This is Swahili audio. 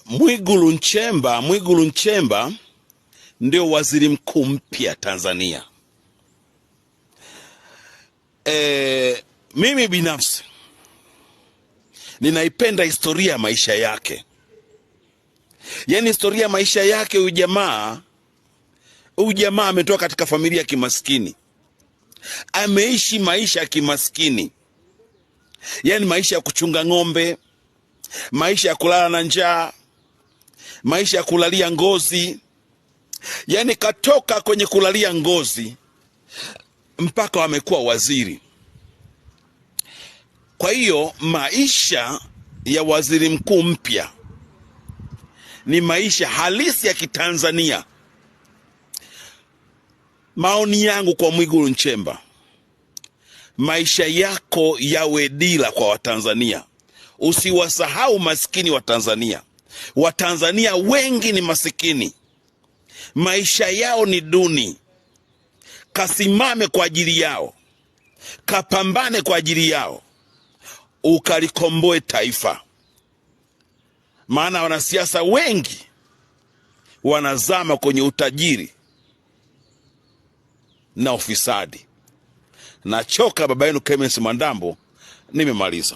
Mwigulu Nchemba ndio waziri mkuu mpya Tanzania. Mimi binafsi ninaipenda historia ya maisha yake. Yaani historia ya maisha yake, huyu jamaa ametoka katika familia ya kimaskini. Ameishi maisha ya kimaskini. Yaani maisha ya kuchunga ng'ombe, maisha ya kulala na njaa, maisha ya kulalia ngozi. Yaani katoka kwenye kulalia ngozi mpaka wamekuwa waziri. Kwa hiyo maisha ya waziri mkuu mpya ni maisha halisi ya Kitanzania. Maoni yangu kwa Mwigulu Nchemba, maisha yako yawe dira kwa Watanzania. Usiwasahau maskini wa Tanzania. Watanzania wengi ni masikini, maisha yao ni duni. Kasimame kwa ajili yao, kapambane kwa ajili yao, ukalikomboe taifa. Maana wanasiasa wengi wanazama kwenye utajiri na ufisadi. Nachoka baba yenu Clemence Mwandambo, nimemaliza.